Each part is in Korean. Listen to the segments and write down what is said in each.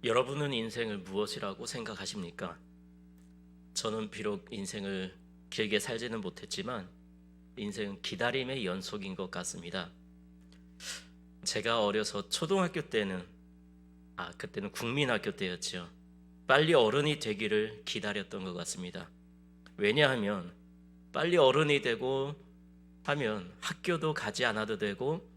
여러분은 인생을 무엇이라고 생각하십니까? 저는 비록 인생을 길게 살지는 못했지만 인생은 기다림의 연속인 것 같습니다. 제가 어려서 초등학교 때는 그때는 국민학교 때였죠. 빨리 어른이 되기를 기다렸던 것 같습니다. 왜냐하면 빨리 어른이 되고 하면 학교도 가지 않아도 되고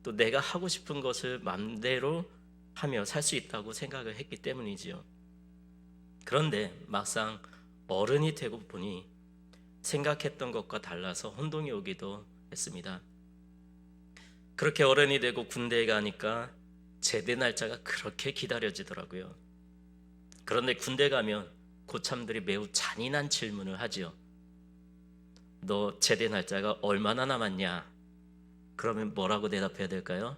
또 내가 하고 싶은 것을 맘대로 하며 살 수 있다고 생각을 했기 때문이지요. 그런데 막상 어른이 되고 보니 생각했던 것과 달라서 혼동이 오기도 했습니다. 그렇게 어른이 되고 군대에 가니까 제대 날짜가 그렇게 기다려지더라고요. 그런데 군대 가면 고참들이 매우 잔인한 질문을 하지요. 너 제대 날짜가 얼마나 남았냐? 그러면 뭐라고 대답해야 될까요?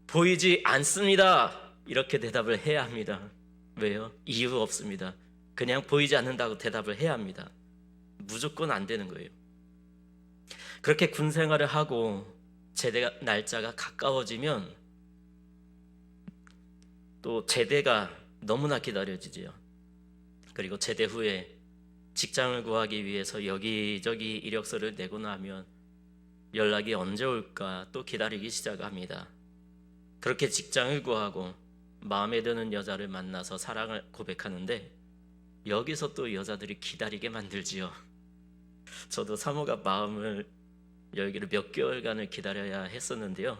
보이지 않습니다. 이렇게 대답을 해야 합니다. 왜요? 이유 없습니다. 그냥 보이지 않는다고 대답을 해야 합니다. 무조건 안 되는 거예요. 그렇게 군 생활을 하고 제대 날짜가 가까워지면 또 제대가 너무나 기다려지지요. 그리고 제대 후에 직장을 구하기 위해서 여기저기 이력서를 내고 나면 연락이 언제 올까 또 기다리기 시작합니다. 그렇게 직장을 구하고 마음에 드는 여자를 만나서 사랑을 고백하는데 여기서 또 여자들이 기다리게 만들지요. 저도 사모가 마음을 열기를 몇 개월간을 기다려야 했었는데요.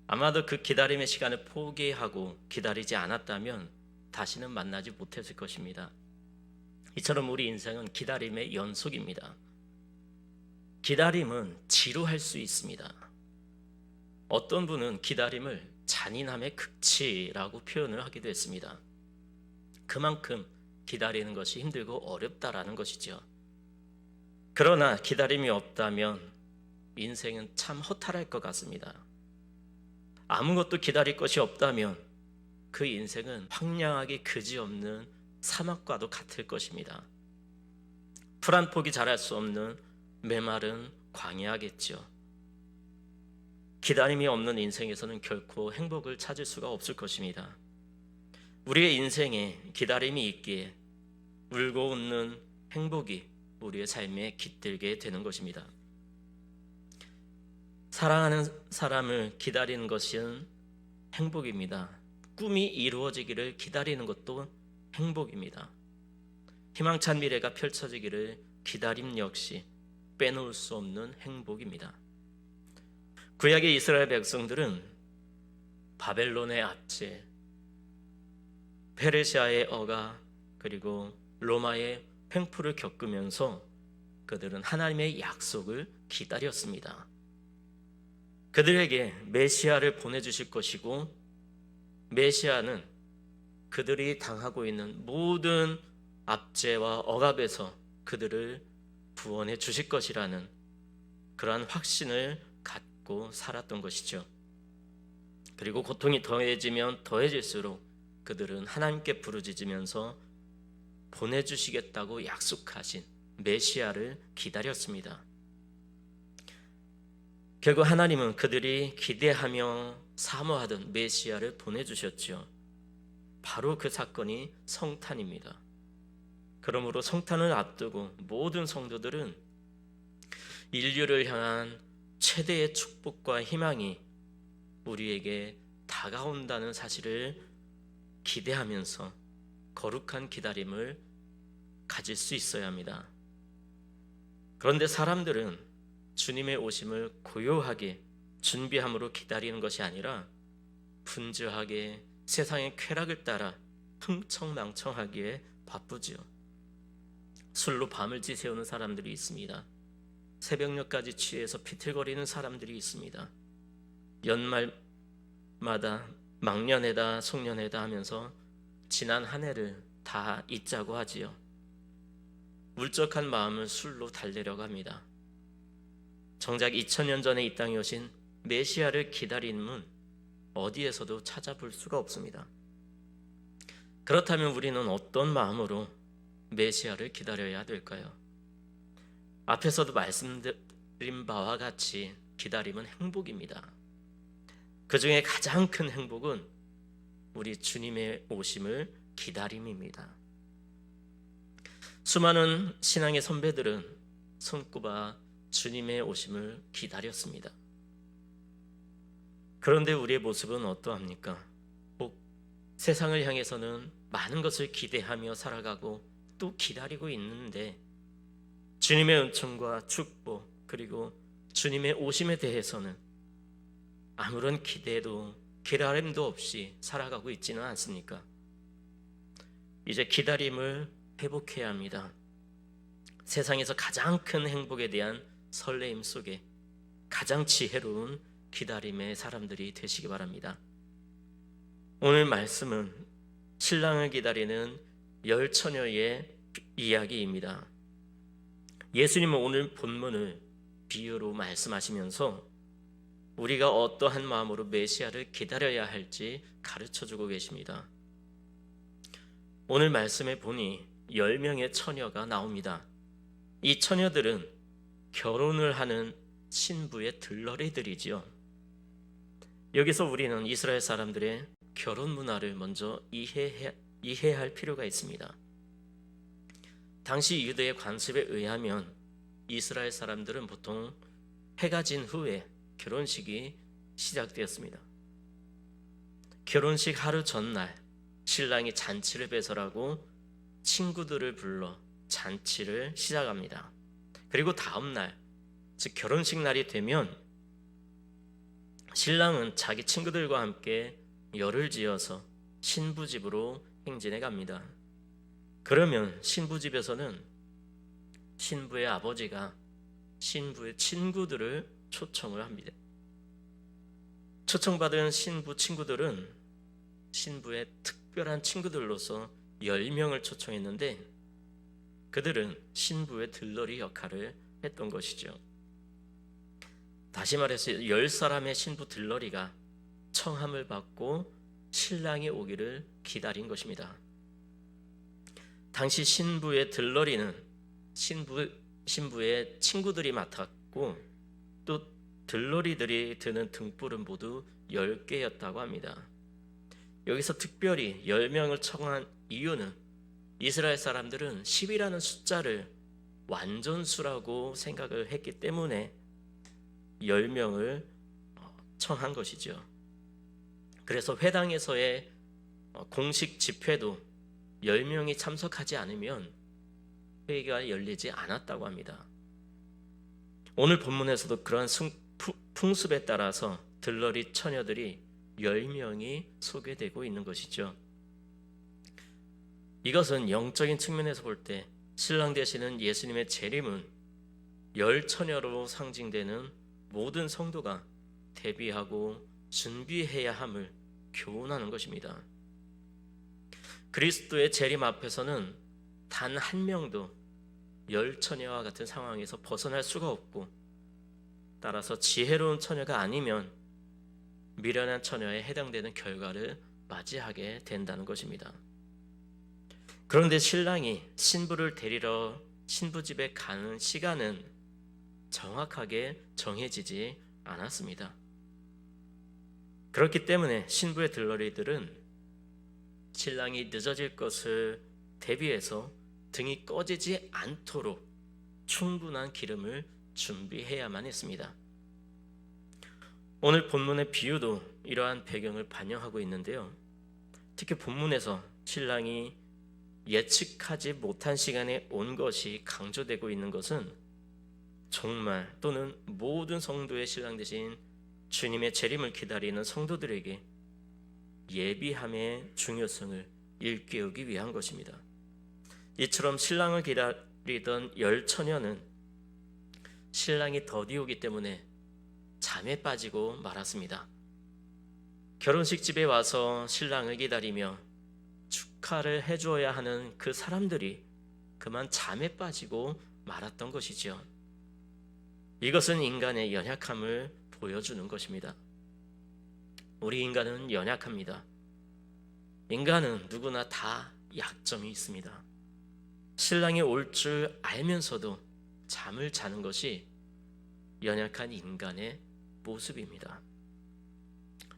아마도 그 기다림의 시간을 포기하고 기다리지 않았다면 다시는 만나지 못했을 것입니다. 이처럼 우리 인생은 기다림의 연속입니다. 기다림은 지루할 수 있습니다. 어떤 분은 기다림을 잔인함의 극치라고 표현을 하기도 했습니다. 그만큼 기다리는 것이 힘들고 어렵다라는 것이죠. 그러나 기다림이 없다면 인생은 참 허탈할 것 같습니다. 아무것도 기다릴 것이 없다면 그 인생은 황량하게 그지없는 사막과도 같을 것입니다. 풀 한 폭이 자랄 수 없는 메마른 광야겠죠. 기다림이 없는 인생에서는 결코 행복을 찾을 수가 없을 것입니다. 우리의 인생에 기다림이 있기에 울고 웃는 행복이 우리의 삶에 깃들게 되는 것입니다. 사랑하는 사람을 기다리는 것은 행복입니다. 꿈이 이루어지기를 기다리는 것도 행복입니다. 희망찬 미래가 펼쳐지기를 기다림 역시 빼놓을 수 없는 행복입니다. 구약의 이스라엘 백성들은 바벨론의 압제, 페르시아의 어가, 그리고 로마의 횡포를 겪으면서 그들은 하나님의 약속을 기다렸습니다. 그들에게 메시아를 보내주실 것이고 메시아는 그들이 당하고 있는 모든 압제와 억압에서 그들을 구원해 주실 것이라는 그러한 확신을 갖고 살았던 것이죠. 그리고 고통이 더해지면 더해질수록 그들은 하나님께 부르짖으면서 보내주시겠다고 약속하신 메시아를 기다렸습니다. 결국 하나님은 그들이 기대하며 사모하던 메시아를 보내주셨죠. 바로 그 사건이 성탄입니다. 그러므로 성탄을 앞두고 모든 성도들은 인류를 향한 최대의 축복과 희망이 우리에게 다가온다는 사실을 기대하면서 거룩한 기다림을 가질 수 있어야 합니다. 그런데 사람들은 주님의 오심을 고요하게 준비함으로 기다리는 것이 아니라 분주하게 세상의 쾌락을 따라 흥청망청하기에 바쁘지요. 술로 밤을 지새우는 사람들이 있습니다. 새벽녘까지 취해서 비틀거리는 사람들이 있습니다. 연말마다 막년회다 송년회다 하면서 지난 한 해를 다 잊자고 하지요. 울적한 마음을 술로 달래려고 합니다. 정작 2000년 전에 이 땅에 오신 메시아를 기다림은 어디에서도 찾아볼 수가 없습니다. 그렇다면 우리는 어떤 마음으로 메시아를 기다려야 될까요? 앞에서도 말씀드린 바와 같이 기다림은 행복입니다. 그 중에 가장 큰 행복은 우리 주님의 오심을 기다림입니다. 수많은 신앙의 선배들은 손꼽아 주님의 오심을 기다렸습니다. 그런데 우리의 모습은 어떠합니까? 세상을 향해서는 많은 것을 기대하며 살아가고 또 기다리고 있는데 주님의 은총과 축복 그리고 주님의 오심에 대해서는 아무런 기대도 기다림도 없이 살아가고 있지는 않습니까? 이제 기다림을 회복해야 합니다. 세상에서 가장 큰 행복에 대한 설레임 속에 가장 지혜로운 기다림의 사람들이 되시기 바랍니다. 오늘 말씀은 신랑을 기다리는 10처녀의 이야기입니다. 예수님은 오늘 본문을 비유로 말씀하시면서 우리가 어떠한 마음으로 메시아를 기다려야 할지 가르쳐주고 계십니다. 오늘 말씀에 보니 10명의 처녀가 나옵니다. 이 처녀들은 결혼을 하는 신부의 들러리들이지요. 여기서 우리는 이스라엘 사람들의 결혼 문화를 먼저 이해할 필요가 있습니다. 당시 유대의 관습에 의하면 이스라엘 사람들은 보통 해가 진 후에 결혼식이 시작되었습니다. 결혼식 하루 전날 신랑이 잔치를 배설하고 친구들을 불러 잔치를 시작합니다. 그리고 다음 날, 즉 결혼식 날이 되면 신랑은 자기 친구들과 함께 열을 지어서 신부 집으로 행진해 갑니다. 그러면 신부 집에서는 신부의 아버지가 신부의 친구들을 초청을 합니다. 초청받은 신부 친구들은 신부의 특별한 친구들로서 10명을 초청했는데 그들은 신부의 들러리 역할을 했던 것이죠. 다시 말해서 10사람의 신부 들러리가 청함을 받고 신랑이 오기를 기다린 것입니다. 당시 신부의 들러리는 신부의 친구들이 맡았고 또 들러리들이 드는 등불은 모두 10개였다고 합니다. 여기서 특별히 10명을 청한 이유는 이스라엘 사람들은 10이라는 숫자를 완전수라고 생각을 했기 때문에 10명을 청한 것이죠. 그래서 회당에서의 공식 집회도 10명이 참석하지 않으면 회의가 열리지 않았다고 합니다. 오늘 본문에서도 그러한 풍습에 따라서 들러리 처녀들이 10명이 소개되고 있는 것이죠. 이것은 영적인 측면에서 볼 때 신랑 되시는 예수님의 재림은 10처녀로 상징되는 모든 성도가 대비하고 준비해야 함을 교훈하는 것입니다. 그리스도의 재림 앞에서는 단 한 명도 10처녀와 같은 상황에서 벗어날 수가 없고 따라서 지혜로운 처녀가 아니면 미련한 처녀에 해당되는 결과를 맞이하게 된다는 것입니다. 그런데 신랑이 신부를 데리러 신부집에 가는 시간은 정확하게 정해지지 않았습니다. 그렇기 때문에 신부의 들러리들은 신랑이 늦어질 것을 대비해서 등이 꺼지지 않도록 충분한 기름을 준비해야만 했습니다. 오늘 본문의 비유도 이러한 배경을 반영하고 있는데요. 특히 본문에서 신랑이 예측하지 못한 시간에 온 것이 강조되고 있는 것은 정말 또는 모든 성도의 신랑 되신 주님의 재림을 기다리는 성도들에게 예비함의 중요성을 일깨우기 위한 것입니다. 이처럼 신랑을 기다리던 10처녀는 신랑이 더디 오기 때문에 잠에 빠지고 말았습니다. 결혼식 집에 와서 신랑을 기다리며 축하를 해주어야 하는 그 사람들이 그만 잠에 빠지고 말았던 것이죠. 이것은 인간의 연약함을 보여주는 것입니다. 우리 인간은 연약합니다. 인간은 누구나 다 약점이 있습니다. 신랑이 올 줄 알면서도 잠을 자는 것이 연약한 인간의 모습입니다.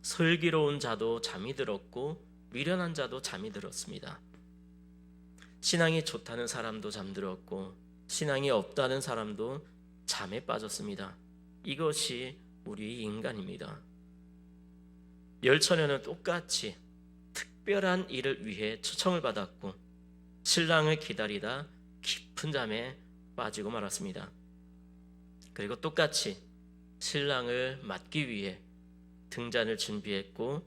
슬기로운 자도 잠이 들었고 미련한 자도 잠이 들었습니다. 신앙이 좋다는 사람도 잠들었고 신앙이 없다는 사람도 잠에 빠졌습니다. 이것이 우리 인간입니다. 열처녀는 똑같이 특별한 일을 위해 초청을 받았고 신랑을 기다리다 깊은 잠에 빠지고 말았습니다. 그리고 똑같이 신랑을 맞기 위해 등잔을 준비했고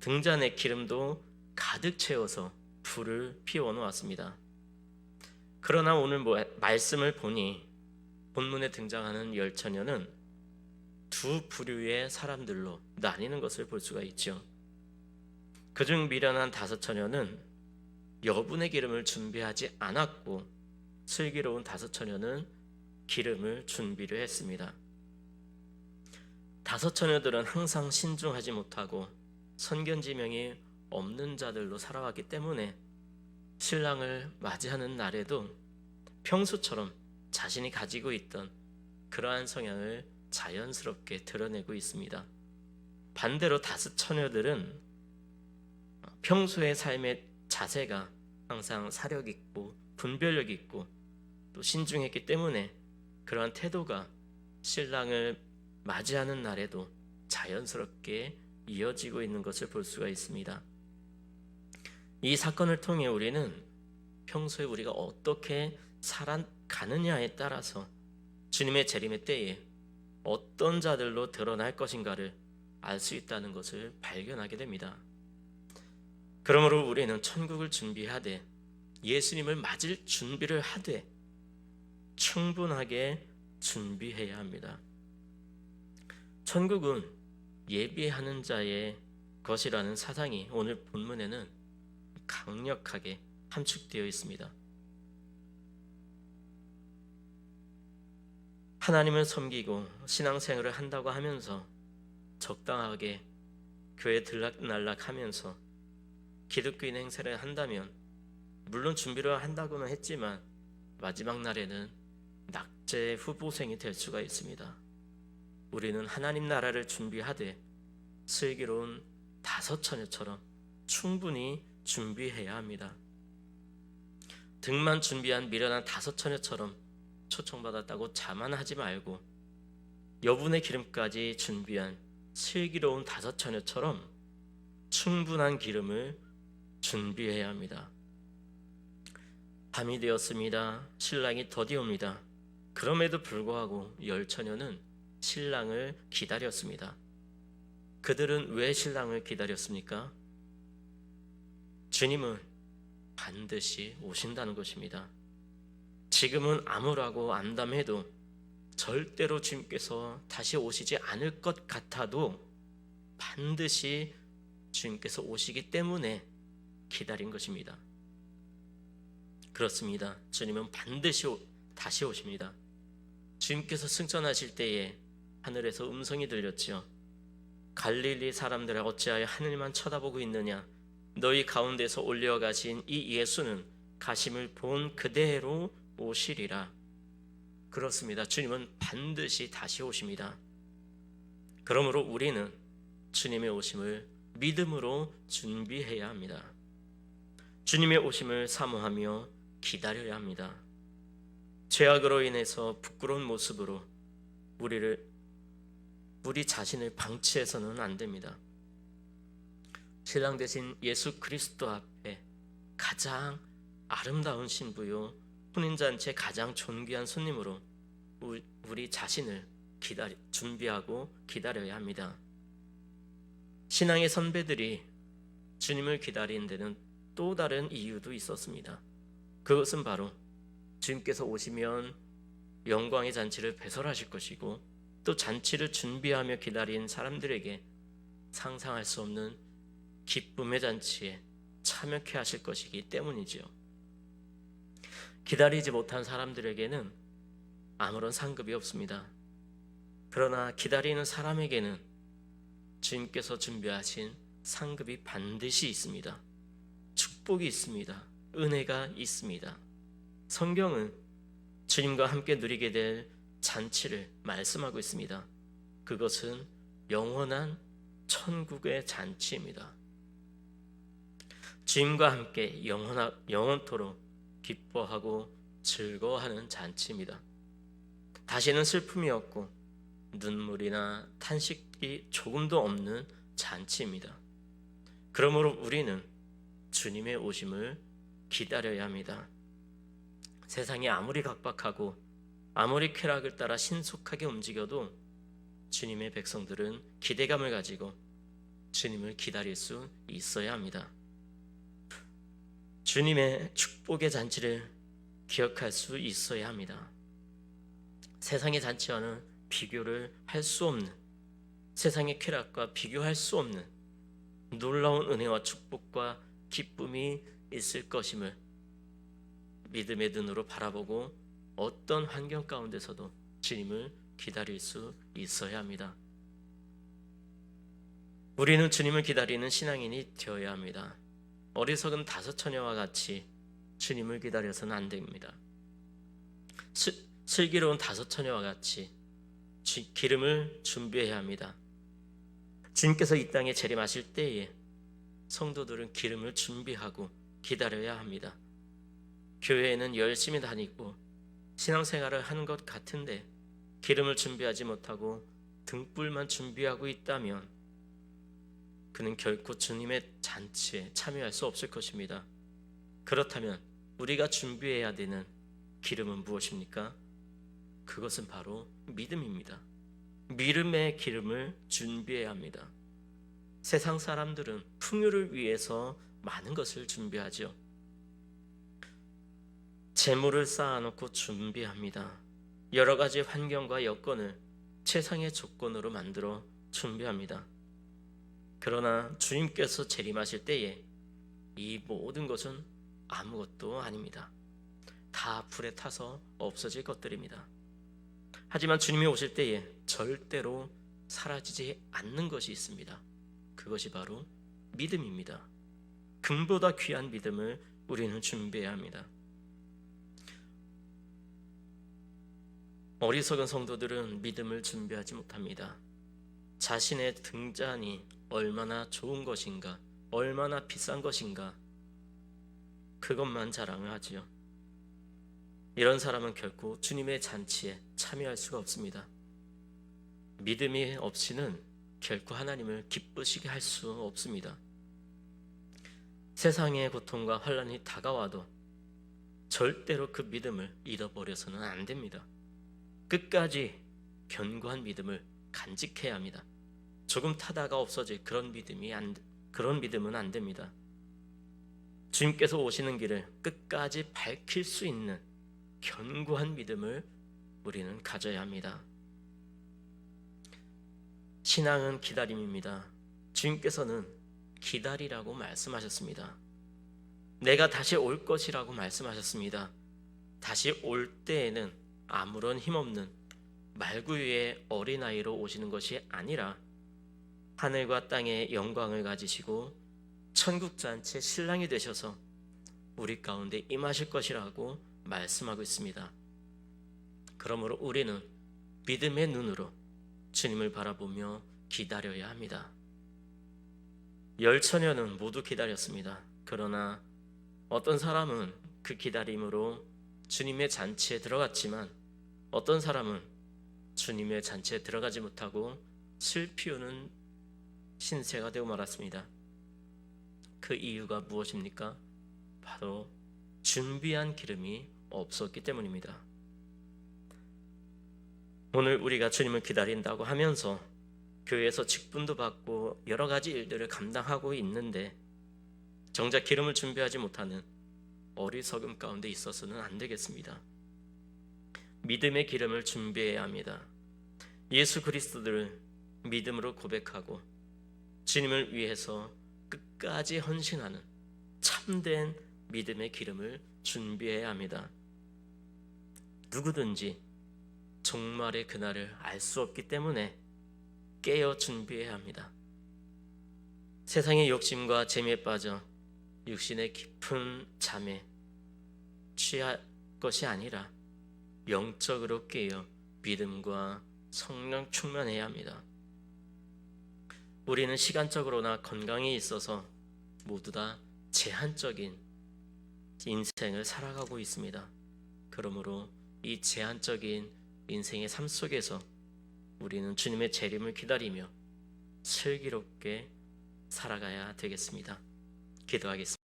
등잔에 기름도 가득 채워서 불을 피워 놓았습니다. 그러나 오늘 말씀을 보니 본문에 등장하는 열처녀는 두 부류의 사람들로 나뉘는 것을 볼 수가 있죠. 그중 미련한 다섯 처녀는 여분의 기름을 준비하지 않았고 슬기로운 다섯 처녀는 기름을 준비를 했습니다. 다섯 처녀들은 항상 신중하지 못하고 선견지명이 없는 자들로 살아왔기 때문에 신랑을 맞이하는 날에도 평소처럼 자신이 가지고 있던 그러한 성향을 자연스럽게 드러내고 있습니다. 반대로 다섯 처녀들은 평소의 삶의 자세가 항상 사력 있고 분별력 있고 또 신중했기 때문에 그러한 태도가 신랑을 맞이하는 날에도 자연스럽게 이어지고 있는 것을 볼 수가 있습니다. 이 사건을 통해 우리는 평소에 우리가 어떻게 살아가느냐에 따라서 주님의 재림의 때에 어떤 자들로 드러날 것인가를 알 수 있다는 것을 발견하게 됩니다. 그러므로 우리는 천국을 준비하되 예수님을 맞을 준비를 하되 충분하게 준비해야 합니다. 천국은 예비하는 자의 것이라는 사상이 오늘 본문에는 강력하게 함축되어 있습니다. 하나님을 섬기고 신앙생활을 한다고 하면서 적당하게 교회 들락날락하면서 기독교인 행세를 한다면 물론 준비를 한다고는 했지만 마지막 날에는 낙제 후보생이 될 수가 있습니다. 우리는 하나님 나라를 준비하되 슬기로운 다섯 처녀처럼 충분히 준비해야 합니다. 등만 준비한 미련한 다섯 처녀처럼 초청받았다고 자만하지 말고 여분의 기름까지 준비한 슬기로운 다섯 처녀처럼 충분한 기름을 준비해야 합니다. 밤이 되었습니다. 신랑이 더디옵니다. 그럼에도 불구하고 열 처녀는 신랑을 기다렸습니다. 그들은 왜 신랑을 기다렸습니까? 주님은 반드시 오신다는 것입니다. 지금은 암울하고 암담해도 절대로 주님께서 다시 오시지 않을 것 같아도 반드시 주님께서 오시기 때문에 기다린 것입니다. 그렇습니다. 주님은 반드시 다시 오십니다. 주님께서 승천하실 때에 하늘에서 음성이 들렸지요. 갈릴리 사람들아 어찌하여 하늘만 쳐다보고 있느냐? 너희 가운데서 올려가신 이 예수는 가심을 본 그대로 오시리라. 그렇습니다. 주님은 반드시 다시 오십니다. 그러므로 우리는 주님의 오심을 믿음으로 준비해야 합니다. 주님의 오심을 사모하며 기다려야 합니다. 죄악으로 인해서 부끄러운 모습으로 우리 자신을 방치해서는 안 됩니다. 신랑 되신 예수 그리스도 앞에 가장 아름다운 신부요 혼인잔치의 가장 존귀한 손님으로 우리 자신을 준비하고 기다려야 합니다. 신앙의 선배들이 주님을 기다리는 데는 또 다른 이유도 있었습니다. 그것은 바로 주님께서 오시면 영광의 잔치를 배설하실 것이고 또 잔치를 준비하며 기다린 사람들에게 상상할 수 없는 기쁨의 잔치에 참여케 하실 것이기 때문이지요. 기다리지 못한 사람들에게는 아무런 상급이 없습니다. 그러나 기다리는 사람에게는 주님께서 준비하신 상급이 반드시 있습니다. 축복이 있습니다. 은혜가 있습니다. 성경은 주님과 함께 누리게 될 잔치를 말씀하고 있습니다. 그것은 영원한 천국의 잔치입니다. 주님과 함께 영원토록 기뻐하고 즐거워하는 잔치입니다. 다시는 슬픔이 없고 눈물이나 탄식이 조금도 없는 잔치입니다. 그러므로 우리는 주님의 오심을 기다려야 합니다. 세상이 아무리 각박하고 아무리 쾌락을 따라 신속하게 움직여도 주님의 백성들은 기대감을 가지고 주님을 기다릴 수 있어야 합니다. 주님의 축복의 잔치를 기억할 수 있어야 합니다. 세상의 잔치와는 비교를 할 수 없는, 세상의 쾌락과 비교할 수 없는 놀라운 은혜와 축복과 기쁨이 있을 것임을 믿음의 눈으로 바라보고 어떤 환경 가운데서도 주님을 기다릴 수 있어야 합니다. 우리는 주님을 기다리는 신앙인이 되어야 합니다. 어리석은 다섯 처녀와 같이 주님을 기다려서는 안 됩니다. 슬기로운 다섯 처녀와 같이 기름을 준비해야 합니다. 주님께서 이 땅에 재림하실 때에 성도들은 기름을 준비하고 기다려야 합니다. 교회에는 열심히 다니고 신앙생활을 하는 것 같은데 기름을 준비하지 못하고 등불만 준비하고 있다면 그는 결코 주님의 잔치에 참여할 수 없을 것입니다. 그렇다면 우리가 준비해야 되는 기름은 무엇입니까? 그것은 바로 믿음입니다. 믿음의 기름을 준비해야 합니다. 세상 사람들은 풍요를 위해서 많은 것을 준비하죠. 재물을 쌓아놓고 준비합니다. 여러 가지 환경과 여건을 최상의 조건으로 만들어 준비합니다. 그러나 주님께서 재림하실 때에 이 모든 것은 아무것도 아닙니다. 다 불에 타서 없어질 것들입니다. 하지만 주님이 오실 때에 절대로 사라지지 않는 것이 있습니다. 그것이 바로 믿음입니다. 금보다 귀한 믿음을 우리는 준비해야 합니다. 어리석은 성도들은 믿음을 준비하지 못합니다. 자신의 등잔이 얼마나 좋은 것인가, 얼마나 비싼 것인가, 그것만 자랑을 하지요. 이런 사람은 결코 주님의 잔치에 참여할 수가 없습니다. 믿음이 없이는 결코 하나님을 기쁘시게 할 수 없습니다. 세상의 고통과 환난이 다가와도 절대로 그 믿음을 잃어버려서는 안 됩니다. 끝까지 견고한 믿음을 간직해야 합니다. 조금 타다가 없어질 그런 믿음은 안 됩니다. 주님께서 오시는 길을 끝까지 밝힐 수 있는 견고한 믿음을 우리는 가져야 합니다. 신앙은 기다림입니다. 주님께서는 기다리라고 말씀하셨습니다. 내가 다시 올 것이라고 말씀하셨습니다. 다시 올 때에는 아무런 힘없는 말구유의 어린아이로 오시는 것이 아니라 하늘과 땅의 영광을 가지시고 천국잔치의 신랑이 되셔서 우리 가운데 임하실 것이라고 말씀하고 있습니다. 그러므로 우리는 믿음의 눈으로 주님을 바라보며 기다려야 합니다. 10처녀는 모두 기다렸습니다. 그러나 어떤 사람은 그 기다림으로 주님의 잔치에 들어갔지만 어떤 사람은 주님의 잔치에 들어가지 못하고 슬피우는 신세가 되고 말았습니다. 그 이유가 무엇입니까? 바로 준비한 기름이 없었기 때문입니다. 오늘 우리가 주님을 기다린다고 하면서 교회에서 직분도 받고 여러 가지 일들을 감당하고 있는데 정작 기름을 준비하지 못하는 어리석음 가운데 있어서는 안 되겠습니다. 믿음의 기름을 준비해야 합니다. 예수 그리스도를 믿음으로 고백하고 주님을 위해서 끝까지 헌신하는 참된 믿음의 기름을 준비해야 합니다. 누구든지 종말의 그날을 알 수 없기 때문에 깨어 준비해야 합니다. 세상의 욕심과 재미에 빠져 육신의 깊은 잠에 취할 것이 아니라 영적으로 깨어 믿음과 성령 충만해야 합니다. 우리는 시간적으로나 건강에 있어서 모두 다 제한적인 인생을 살아가고 있습니다. 그러므로 이 제한적인 인생의 삶 속에서 우리는 주님의 재림을 기다리며 슬기롭게 살아가야 되겠습니다. 기도하겠습니다.